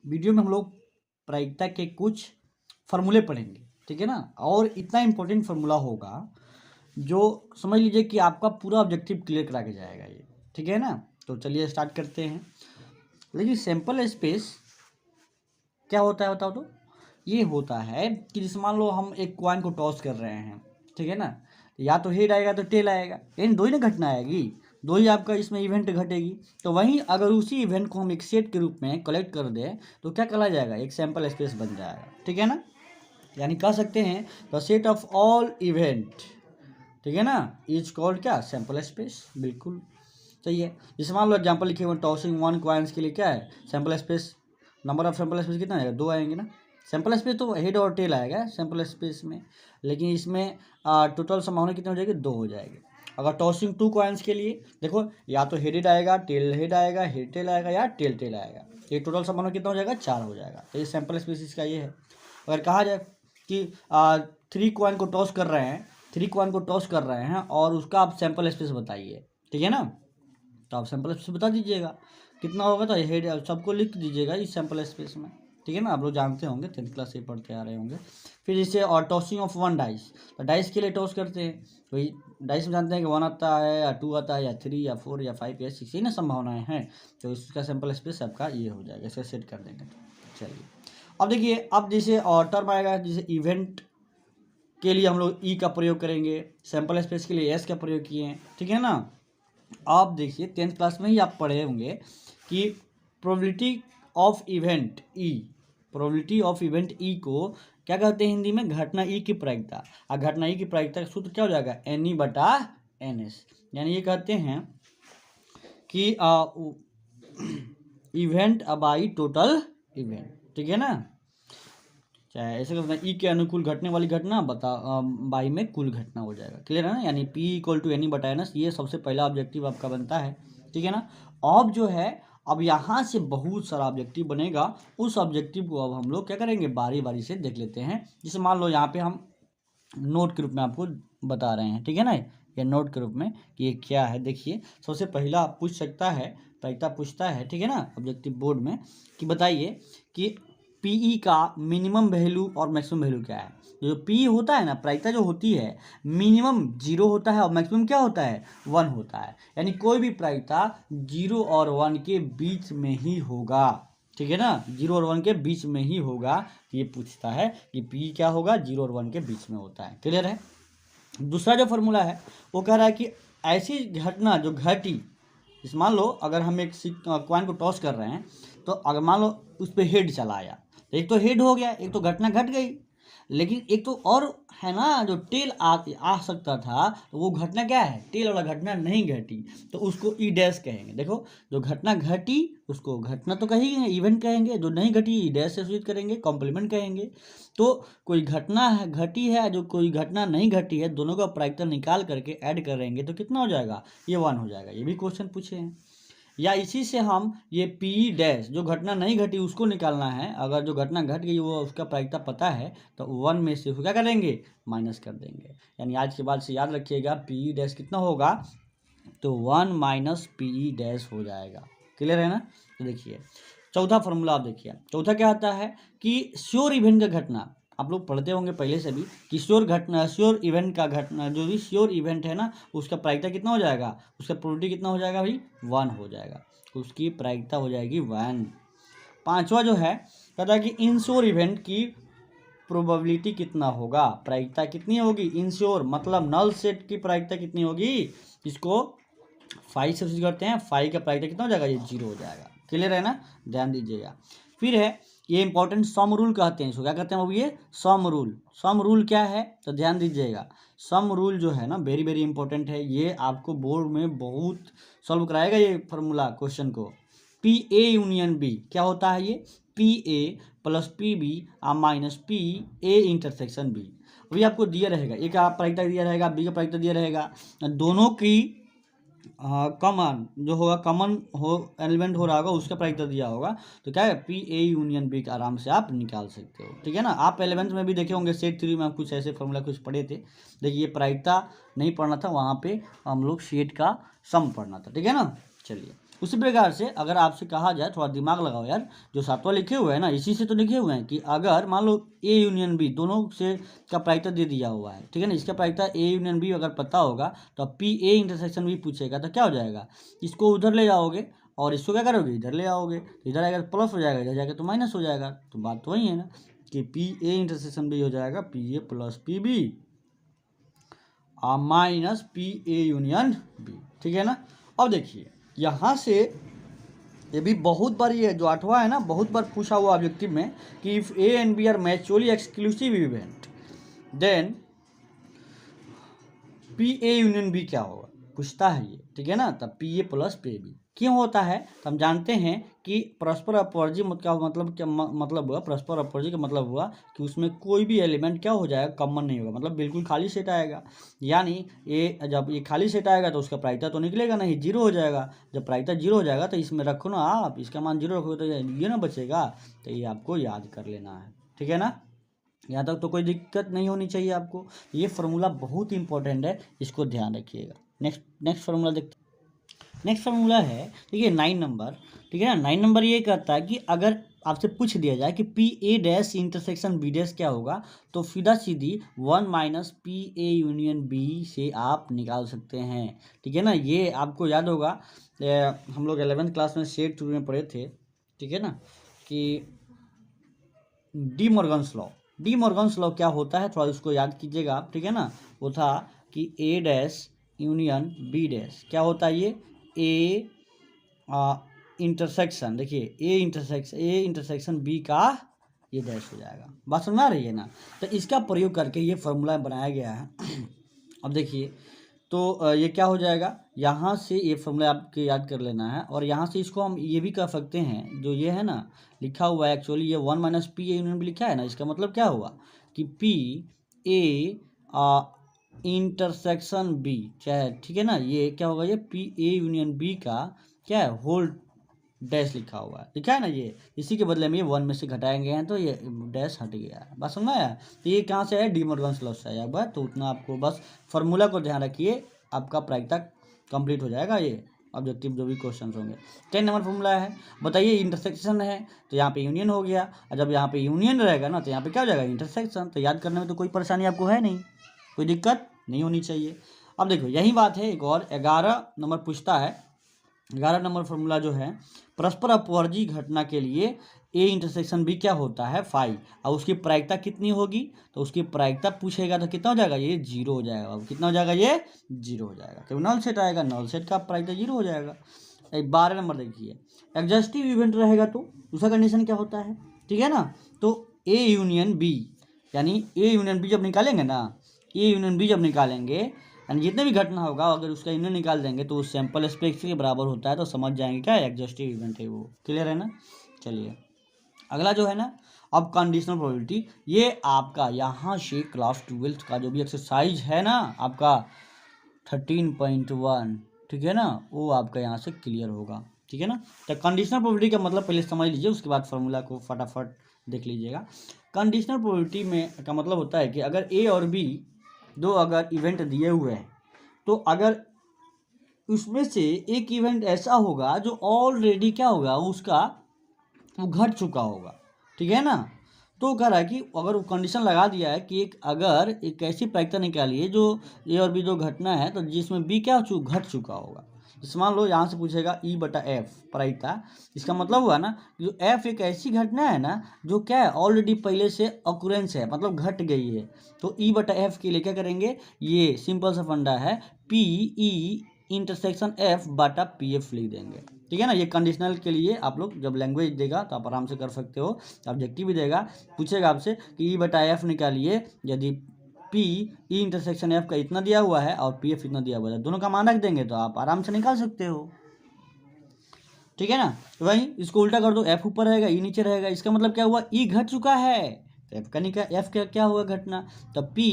Video में हम लोग प्रायिकता के कुछ फार्मूले पढ़ेंगे, ठीक है ना। और इतना इम्पोर्टेंट फार्मूला होगा जो समझ लीजिए कि आपका पूरा ऑब्जेक्टिव क्लियर करा के जाएगा ये, ठीक है ना। तो चलिए स्टार्ट करते हैं। लेकिन सैंपल स्पेस क्या होता है बताओ तो। ये होता है कि जैसे मान लो हम एक कॉइन को टॉस कर रहे हैं, ठीक है ना। या तो हेड आएगा तो टेल आएगा, इन दो ही ना घटना आएगी, दो ही आपका इसमें इवेंट घटेगी। तो वहीं अगर उसी इवेंट को हम एक सेट के रूप में कलेक्ट कर दें तो क्या कहा जाएगा, एक सैंपल स्पेस बन जाएगा, ठीक है ना। यानी कह सकते हैं the set of all event, ठीक है ना, इज कॉल्ड क्या, सैंपल स्पेस। बिल्कुल सही है। जैसे मान लो एग्जाम्पल लिखे हुए टॉसिंग वन कॉइन्स के लिए क्या है, sample space, number of sample space कितना आएगा, 2 आएंगे ना। सैंपल स्पेस तो हेड और टेल आएगा सैंपल स्पेस में, लेकिन इसमें टोटल संभावना कितनी हो जाएगी, 2 हो जाएगी। अगर टॉसिंग 2 कॉइन्स के लिए देखो, या तो हेड आएगा, टेल हेड आएगा, हेड टेल आएगा, या टेल टेल आएगा। ये टोटल संभावना कितना हो जाएगा, 4 हो जाएगा। तो ये सैंपल स्पेसिस का ये है। अगर कहा जाए कि 3 कॉइन को टॉस कर रहे हैं, 3 कॉइन को टॉस कर रहे हैं और उसका आप सैंपल स्पेस बताइए, ठीक है ना। तो आप सैंपल स्पेस बता दीजिएगा कितना होगा, तो हेड सबको लिख दीजिएगा इस सैंपल स्पेस में, ठीक है ना। आप लोग जानते होंगे, 10th क्लास से पढ़ते आ रहे होंगे। फिर जैसे और टॉसिंग ऑफ 1 डाइस, तो डाइस के लिए टॉस करते हैं, वही डाइस में जानते हैं कि 1 आता है या 2 आता है या 3 या 4 या 5 या 6, ये ना संभावनाएं हैं। तो इसका सैंपल स्पेस आपका ये हो जाएगा, इसे सेट कर देंगे। चलिए अब देखिए, अब जैसे और टर्म आएगा, जैसे इवेंट के लिए हम लोग ई का प्रयोग करेंगे, सैंपल स्पेस के लिए एस का प्रयोग किए हैं, ठीक है ना। आप देखिए 10th क्लास में ही आप पढ़े होंगे कि probability of event E, probability of event E को क्या कहते हैं हिंदी में, घटना ई की प्रायिकता। और घटना ई की प्रायिकता का सूत्र क्या हो जाएगा, एन ई बटा एन एस। यानी ये कहते हैं कि इवेंट बाई टोटल इवेंट, ठीक है ना। चाहे ऐसे करते हैं, ई के अनुकूल घटने वाली घटना बता बाई में कुल घटना हो जाएगा, क्लियर है ना। यानी P equal to N E बटा एन एस, ये सबसे पहला ऑब्जेक्टिव आपका बनता है, ठीक है ना। अब जो है, अब यहाँ से बहुत सारा ऑब्जेक्टिव बनेगा। उस ऑब्जेक्टिव को अब हम लोग क्या करेंगे, बारी बारी से देख लेते हैं। जैसे मान लो यहाँ पे हम नोट के रूप में आपको बता रहे हैं, ठीक है ना, ये नोट के रूप में कि ये क्या है। देखिए सबसे पहला पूछ सकता है, प्रायिकता पूछता है, ठीक है ना, ऑब्जेक्टिव बोर्ड में, कि बताइए कि पीई का मिनिमम वैल्यू और मैक्सिमम वैल्यू क्या है। जो पी होता है ना, प्रायिकता जो होती है, मिनिमम 0 होता है और मैक्सिमम क्या होता है, 1 होता है। यानी कोई भी प्रायिकता 0 और 1 के बीच में ही होगा, ठीक है ना, 0 और 1 के बीच में ही होगा। ये पूछता है कि पी क्या होगा, 0 और 1 के बीच में होता है, क्लियर है। दूसरा जो फॉर्मूला है वो कह रहा है कि ऐसी घटना जो घटी, इस मान लो अगर हम एक कॉइन को टॉस कर रहे हैं, तो अगर मान लो उस पर हेड चला आया, तो एक तो हेड हो गया, एक तो घटना घट गई। लेकिन एक तो और है ना, जो टेल आ सकता था, तो वो घटना क्या है, टेल वाला घटना नहीं घटी, तो उसको ई डैश कहेंगे। देखो जो घटना घटी उसको घटना तो कहेंगे, इवेंट कहेंगे, जो नहीं घटी ई डैश से सूचित करेंगे, कॉम्प्लीमेंट कहेंगे। तो कोई घटना है घटी है, जो कोई घटना नहीं घटी है, दोनों का प्रायिकता निकाल करके ऐड करेंगे तो कितना हो जाएगा, ये 1 हो जाएगा। ये भी क्वेश्चन पूछे हैं। या इसी से हम ये पी डैश, जो घटना नहीं घटी उसको निकालना है। अगर जो घटना घट गई वो उसका प्रायिकता पता है, तो 1 में से क्या करेंगे, माइनस कर देंगे। यानी आज के बाद से याद रखिएगा, पी डैश कितना होगा, तो 1 माइनस पी डैश हो जाएगा, क्लियर है ना। तो देखिए चौथा फॉर्मूला आप देखिए, चौथा क्या आता है कि श्योर इवेंट का घटना, आप लोग पढ़ते होंगे पहले से भी कि श्योर घटना, श्योर इवेंट का घटना, जो भी श्योर इवेंट है ना, उसका प्रायिकता कितना हो जाएगा, उसका प्रोबेबिलिटी कितना हो जाएगा भाई, 1 हो जाएगा, उसकी प्रायिकता हो जाएगी 1। पांचवा जो है कहता है कि इनश्योर इवेंट की प्रोबेबिलिटी कितना होगा, प्रायिकता कितनी होगी, इनश्योर मतलब नल सेट की प्रायिकता कितनी होगी, इसको 5 से सूचित करते हैं। 5 का प्रायिकता कितना हो जाएगा, ये 0 हो जाएगा, क्लियर है ना, ध्यान दीजिएगा। फिर है ये इंपॉर्टेंट सम रूल कहते हैं इसको, क्या कहते हैं वो, ये सम रूल। सम रूल क्या है, तो ध्यान दीजिएगा, सम रूल जो है ना वेरी वेरी इंपॉर्टेंट है। ये आपको बोर्ड में बहुत सॉल्व कराएगा ये फार्मूला क्वेश्चन को। पी ए यूनियन बी क्या होता है, ये P A plus P B minus P A intersection B. अभी आपको दिया रहेगा, ए का प्रायिकता दिया रहेगा, बी का प्रायिकता दिया रहेगा, दोनों की कॉमन जो होगा, कॉमन हो एलिमेंट हो रहा होगा, उसका प्रायिकता दिया होगा। तो क्या है, पी ए यूनियन बी का आराम से आप निकाल सकते हो, ठीक है ना। आप 11th में भी देखे होंगे, सेट 3 में आप कुछ ऐसे फॉर्मूला कुछ पढ़े थे। देखिए प्रायिकता नहीं पढ़ना था, वहाँ पे हम लोग सेट का सम पढ़ना था, ठीक है ना। चलिए उसी प्रकार से अगर आपसे कहा जाए, थोड़ा दिमाग लगाओ यार, जो सातवां लिखे हुए हैं ना, इसी से तो लिखे हुए हैं कि अगर मान लो ए यूनियन बी दोनों से का प्रायिकता दे दिया हुआ है, ठीक है ना, इसका प्रायिकता ए यूनियन बी अगर पता होगा तो पी ए इंटरसेक्शन बी पूछेगा तो क्या हो जाएगा, इसको उधर ले जाओगे और इसको क्या करोगे, इधर ले आओगे, तो इधर आएगा तो प्लस हो जाएगा, इधर जाएगा तो माइनस हो जाएगा। तो बात तो वही है ना कि पी ए इंटरसेक्शन बी हो जाएगा P A plus P B minus P A union B, ठीक है ना। अब देखिए यहाँ से ये भी बहुत बार, ये जो 8वां है ना, बहुत बार पूछा हुआ ऑब्जेक्टिव में कि if A and B are mutually exclusive event then P A union B क्या होगा, पूछता है ये, ठीक है ना। तब P A plus P B क्यों होता है, तो हम जानते हैं कि परस्पर अपवर्जी का मतलब क्या मतलब हुआ, परस्पर अपवर्जी का मतलब हुआ कि उसमें कोई भी एलिमेंट क्या हो जाएगा, कॉमन नहीं होगा, मतलब बिल्कुल खाली सेट आएगा। यानी ये जब ये खाली सेट आएगा तो उसका प्रायिकता तो निकलेगा नहीं, जीरो हो जाएगा। जब प्रायिकता जीरो हो जाएगा तो इसमें रखो ना आप, इसका मान जीरो रखोगे तो ये ना बचेगा, तो ये आपको याद कर लेना है, ठीक है ना। यहाँ तक तो कोई दिक्कत नहीं होनी चाहिए आपको। ये फार्मूला बहुत इंपॉर्टेंट है, इसको ध्यान रखिएगा। नेक्स्ट फार्मूला देखते हैं। नेक्स्ट फार्मूला है, ठीक है, 9 नंबर, ठीक है ना। 9 नंबर ये कहता है कि अगर आपसे पूछ दिया जाए कि P A dash intersection B dash क्या होगा, तो सीधा सीधी 1 minus P A union B से आप निकाल सकते हैं, ठीक है ना। ये आपको याद होगा, हम लोग 11th क्लास में शेड 2 में पढ़े थे, ठीक है ना, कि डी मॉर्गन्स लॉ क्या होता है, थोड़ा उसको याद कीजिएगा आप, ठीक है ना। वो था कि ए डैश यूनियन बी डैश क्या होता है, ये ए इंटरसेक्शन, देखिए ए इंटरसेक्शन बी का ये डैश हो जाएगा। बात समझ आ रही है ना। तो इसका प्रयोग करके ये फार्मूला बनाया गया है। अब देखिए तो ये क्या हो जाएगा, यहाँ से ये फॉर्मूला आपके याद कर लेना है, और यहाँ से इसको हम ये भी कर सकते हैं, जो ये है ना लिखा हुआ है, एक्चुअली ये 1 minus P A union B लिखा है ना, इसका मतलब क्या हुआ कि पी ए इंटरसेक्शन बी, चाहे ठीक है ना, ये क्या होगा, ये पी ए यूनियन बी का क्या है, होल डैश लिखा हुआ है, लिखा है ना, ये इसी के बदले में ये 1 में से घटाएंगे हैं तो ये डैश हट गया है। बस समझ आया। तो ये कहाँ से है, डी मॉर्गन्स लॉ से आया हुआ है। तो उतना आपको बस फार्मूला को ध्यान रखिए, आपका प्रायिकता कंप्लीट हो जाएगा। ये ऑब्जेक्टिव जो भी क्वेश्चन होंगे। 10 नंबर फार्मूला है, बताइए इंटरसेक्शन है तो यहाँ पे यूनियन हो गया, और जब यहाँ पे यूनियन रहेगा ना तो यहाँ पे क्या हो जाएगा, इंटरसेक्शन। तो याद करने में तो कोई परेशानी आपको है नहीं, कोई दिक्कत नहीं होनी चाहिए। अब देखो यही बात है, एक और 11 नंबर पूछता है। 11 नंबर फार्मूला जो है, परस्पर अपवर्जी घटना के लिए ए इंटरसेक्शन बी क्या होता है, 5, और उसकी प्रायिकता कितनी होगी, तो उसकी प्रायिकता पूछेगा तो कितना हो जाएगा, ये 0 हो जाएगा। अब कितना हो जाएगा, ये 0 हो जाएगा, तो नल सेट आएगा, नल सेट का प्रायिकता 0 हो जाएगा। 12 नंबर देखिए, एग्जस्टिव इवेंट रहेगा तो दूसरा कंडीशन क्या होता है, ठीक है ना। तो ए यूनियन बी, यानी ए यूनियन बी जब निकालेंगे ना, ए यूनियन बी जब निकालेंगे, यानी जितने भी घटना होगा अगर उसका यूनियन निकाल देंगे तो उस सैंपल स्पेस के बराबर होता है, तो समझ जाएंगे क्या एग्जस्टिव इवेंट है वो। क्लियर है ना। चलिए अगला जो है ना, अब कंडीशनल प्रोबेबिलिटी, ये आपका यहाँ से क्लास 12th का जो भी एक्सरसाइज है ना आपका 13.1, ठीक है ना, वो आपका यहाँ से क्लियर होगा, ठीक है ना। तो कंडीशनल प्रोबेबिलिटी का मतलब पहले समझ लीजिए, उसके बाद फार्मूला को फटाफट देख लीजिएगा। कंडीशनल प्रोबेबिलिटी में का मतलब होता है कि अगर ए और बी दो अगर इवेंट दिए हुए हैं, तो अगर उसमें से एक इवेंट ऐसा होगा जो ऑलरेडी क्या होगा, उसका वो घट चुका होगा, ठीक है ना। तो कह रहा है कि अगर वो कंडीशन लगा दिया है कि अगर एक ऐसी प्रायिकता निकालिए जो ए और बी दो घटना है तो जिसमें बी क्या घट चुका होगा। जैसे मान लो यहाँ से पूछेगा ई बटा एफ प्रायिकता, इसका मतलब हुआ ना जो एफ एक ऐसी घटना है ना जो क्या है, ऑलरेडी पहले से ऑकुरेंस है, मतलब घट गई है। तो ई बटा एफ के लिए क्या करेंगे, ये सिंपल सा फंडा है, पी ई इंटरसेक्शन एफ बटा पी एफ लिख देंगे, ठीक है ना। ये कंडीशनल के लिए आप लोग जब लैंग्वेज देगा तो आप आराम से कर सकते हो। ऑब्जेक्टिव भी देगा, पूछेगा आपसे कि ई बटा एफ निकालिए, यदि पी ई इंटरसेक्शन एफ का इतना दिया हुआ है और पी एफ इतना दिया हुआ है, दोनों का मान रख देंगे तो आप आराम से निकाल सकते हो, ठीक है ना। तो वही इसको उल्टा कर दो, एफ ऊपर रहेगा ई नीचे रहेगा, इसका मतलब क्या हुआ, ई घट चुका है, एफ का एफ का क्या हुआ घटना, तब पी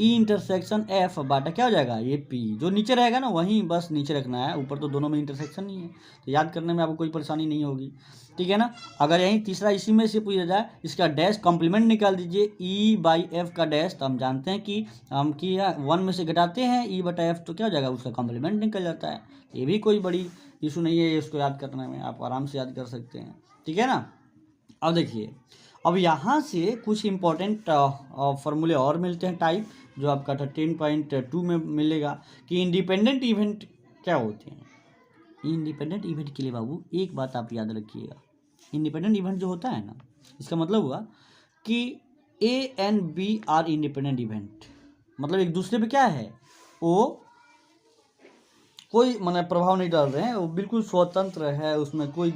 ई इंटरसेक्शन एफ बाटा क्या हो जाएगा, ये पी जो नीचे रहेगा ना वहीं बस नीचे रखना है, ऊपर तो दोनों में इंटरसेक्शन नहीं है, तो याद करने में आपको कोई परेशानी नहीं होगी, ठीक है ना। अगर यहीं तीसरा इसी में से पूछा जाए, इसका डैश कॉम्प्लीमेंट निकाल दीजिए, ई बाई एफ का डैश, तो हम जानते हैं कि हम कि 1 में से घटाते हैं ई बटा एफ तो क्या हो जाएगा, उसका कॉम्प्लीमेंट निकल जाता है। ये भी कोई बड़ी इशू नहीं है इसको याद करने में, आप आराम से याद कर सकते हैं, ठीक है ना। अब देखिए, अब यहाँ से कुछ इंपॉर्टेंट फार्मूले और मिलते हैं टाइप, जो आपका 13.2 में मिलेगा कि इंडिपेंडेंट इवेंट क्या होते हैं। इंडिपेंडेंट इवेंट के लिए बाबू एक बात आप याद रखिएगा, इंडिपेंडेंट इवेंट जो होता है ना, इसका मतलब हुआ कि A and B are independent event, मतलब एक दूसरे पे क्या है, वो कोई मतलब प्रभाव नहीं डाल रहे हैं, वो बिल्कुल स्वतंत्र है, उसमें कोई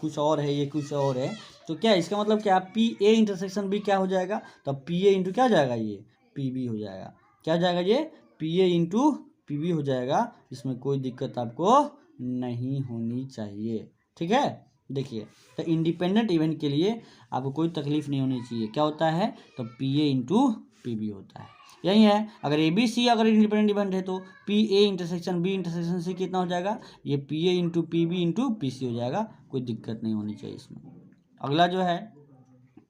कुछ और है, ये कुछ और है। तो क्या इसका मतलब क्या, पी ए इंटरसेक्शन बी क्या हो जाएगा, तब पी ए इंटू क्या हो जाएगा, ये पी बी हो जाएगा। क्या हो जाएगा, ये P A into P B हो जाएगा। इसमें कोई दिक्कत आपको नहीं होनी चाहिए, ठीक है। देखिए, तो इंडिपेंडेंट इवेंट के लिए आपको कोई तकलीफ नहीं होनी चाहिए। क्या होता है, तो P A into P B होता है, यही है। अगर ए बी सी अगर इंडिपेंडेंट इवेंट है तो P A intersection B intersection C कितना हो जाएगा, ये P A into P B into P C हो जाएगा, कोई दिक्कत नहीं होनी चाहिए इसमें। अगला जो है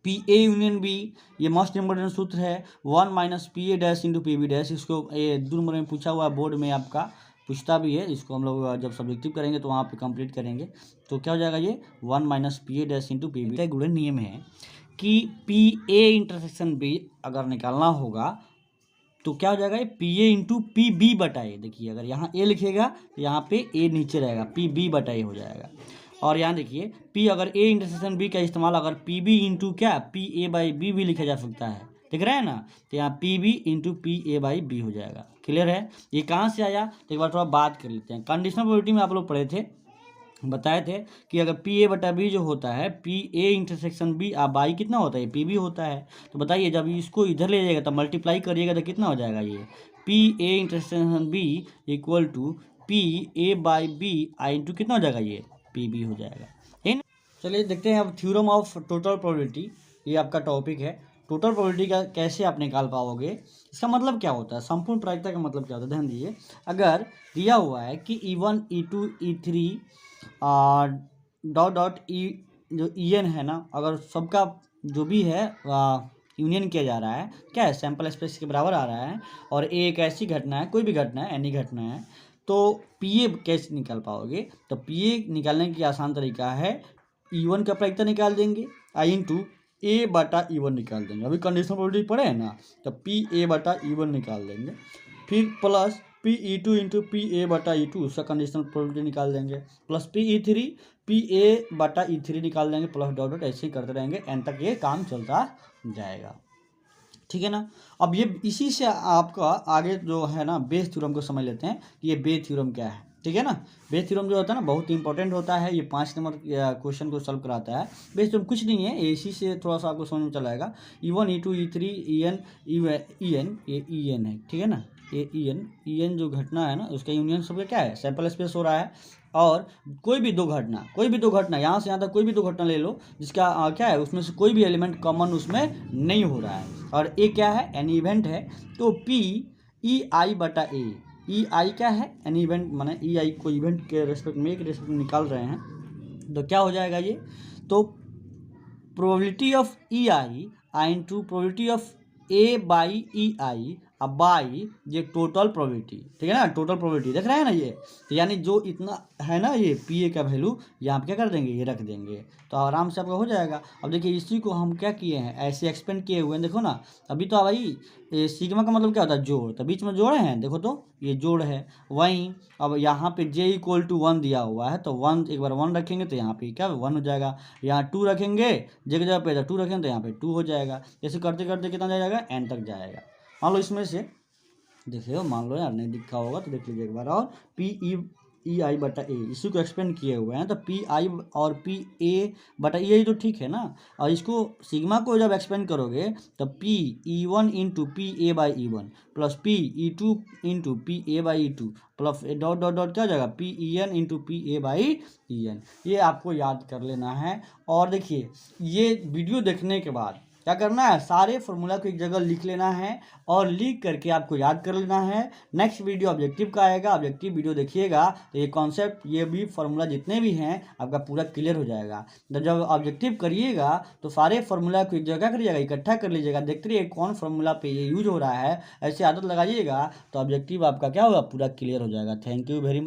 पी ए यूनियन बी, ये मोस्ट इंपोर्टेंट सूत्र है, 1 minus P A dash into P B dash. इसको ये 2 नंबर में पूछा हुआ बोर्ड में आपका पूछता भी है, इसको हम लोग जब सब्जेक्टिव करेंगे तो वहाँ पे कंप्लीट करेंगे। तो क्या हो जाएगा, ये 1 minus P A dash into P B. गुणन नियम है कि पी ए इंटरसेक्शन बी अगर निकालना होगा तो क्या हो जाएगा, ये P A into P B बटा ए। देखिए, अगर यहाँ ए लिखेगा तो यहाँ पे ए नीचे रहेगा, पी बी बटा ए हो जाएगा। और यहाँ देखिए, पी अगर ए इंटरसेक्शन बी का इस्तेमाल अगर पी बी इंटू क्या पी ए बाई बी भी लिखा जा सकता है, दिख रहा है ना। तो यहाँ P B into P A by B हो जाएगा। क्लियर है, ये कहाँ से आया, तो एक बार थोड़ा बात कर लेते हैं। कंडीशनल प्रोबेबिलिटी में आप लोग पढ़े थे, बताए थे कि अगर पी ए बटा बी जो होता है, P A intersection B by कितना होता है, पी बी होता है। तो बताइए, जब इसको इधर ले जाइएगा तो मल्टीप्लाई करिएगा तो कितना हो जाएगा, ये P A intersection B equal to P A by B I into कितना हो जाएगा, ये पी बी हो जाएगा, है ना। चलिए देखते हैं अब थ्योरम ऑफ टोटल प्रोबेबिलिटी, ये आपका टॉपिक है। टोटल प्रोबेबिलिटी का कैसे आप निकाल पाओगे, इसका मतलब क्या होता है, संपूर्ण प्रायिकता का मतलब क्या होता है, ध्यान दीजिए। अगर दिया हुआ है कि E1 E2 E3 dot dot E जो ई एन है ना, अगर सबका जो भी है यूनियन किया जा रहा है, क्या है, सैंपल स्पेस के बराबर आ रहा है, और ए एक ऐसी घटना है, कोई भी घटना है, एनी घटना है, तो पी ए कैसे निकाल पाओगे, तो पी ए निकालने की आसान तरीका है, E1 का प्रायिकता निकाल देंगे, आई इंटू ए बटा E1 निकाल देंगे। अभी कंडीशनल प्रोबेबिलिटी पढ़े हैं ना, तो पी ए बटा E1 निकाल देंगे, फिर plus P E two into P ए बटा ई टू, उसका कंडीशनल प्रोबेबिलिटी निकाल देंगे, plus P E three P A बटा ई थ्री निकाल देंगे, प्लस डॉट डॉट ऐसे ही करते रहेंगे, एन तक ये काम चलता जाएगा, ठीक है ना। अब ये इसी से आपका आगे जो है ना बेस थ्योरम को समझ लेते हैं कि ये बेस थ्योरम क्या है, ठीक है ना। बेस थ्योरम जो होता है ना बहुत इंपॉर्टेंट होता है, ये 5 नंबर क्वेश्चन को सॉल्व कराता है। बेस थ्योरम कुछ नहीं है, इसी से थोड़ा सा आपको समझ में चला आएगा। E1 E2 E3 EN ये EN है, ठीक है ना। ये EN जो घटना है ना उसका यूनियन सबका क्या है, सैंपल स्पेस हो रहा है, और कोई भी दो घटना यहाँ से यहाँ तक कोई भी दो घटना ले लो जिसका क्या है, उसमें से कोई भी एलिमेंट कॉमन उसमें नहीं हो रहा है, और ए क्या है, एन इवेंट है, तो पी ई आई बटा ए, ई आई क्या है, एन इवेंट माने ई आई को इवेंट के रेस्पेक्ट में एक रेस्पेक्ट में निकाल रहे हैं, तो क्या हो जाएगा ये, तो probability of E I into probability of A by E I अब बाई ये टोटल प्रोबेबिलिटी, ठीक है ना, टोटल प्रोबेबिलिटी देख रहे हैं ना ये, तो यानी जो इतना है ना ये पी ए का वैल्यू यहाँ पे क्या कर देंगे, ये रख देंगे, तो आराम से आपका हो जाएगा। अब देखिए इसी को हम क्या किए हैं, ऐसे एक्सपेंड किए हुए हैं, देखो ना। अभी तो भाई सिग्मा का मतलब क्या होता है, जोड़, तो बीच में जोड़े हैं, देखो तो ये जोड़ है। वहीं अब यहाँ पे j इक्वल टू 1 दिया हुआ है, तो 1 एक बार 1 रखेंगे तो यहाँ पे क्या 1 हो जाएगा, यहाँ 2 रखेंगे, j की जगह पे 2 रखेंगे तो यहाँ पे 2 हो जाएगा। ऐसे करते करते कितना जाएगा, n तक जाएगा। मान लो इसमें से देखिए, मान लो यार नहीं दिखा होगा तो देख लीजिए एक बार, और पी ई आई बटा ए इसी को एक्सपेंड किए हुए हैं, तो पी आई और पी ए बटा ए तो ठीक है ना, और इसको सिग्मा को जब एक्सपेंड करोगे तो P E one into P A by E one plus P E two into P A by E two plus dot dot dot क्या हो जाएगा, P E N into P A by E N. ये आपको याद कर लेना है। और देखिए ये वीडियो देखने के बाद क्या करना है, सारे फॉर्मूला को एक जगह लिख लेना है और लिख करके आपको याद कर लेना है। नेक्स्ट वीडियो ऑब्जेक्टिव का आएगा, ऑब्जेक्टिव वीडियो देखिएगा तो ये कॉन्सेप्ट ये भी फॉर्मूला जितने भी हैं आपका पूरा क्लियर हो जाएगा। तो जब ऑब्जेक्टिव करिएगा तो सारे फॉर्मूला को एक जगह करिएगा, इकट्ठा कर लीजिएगा, देखते रहिए कौन फॉर्मूला पे ये यूज हो रहा है, ऐसे आदत लगाइएगा तो ऑब्जेक्टिव आपका क्या होगा, पूरा क्लियर हो जाएगा। Thank you very much.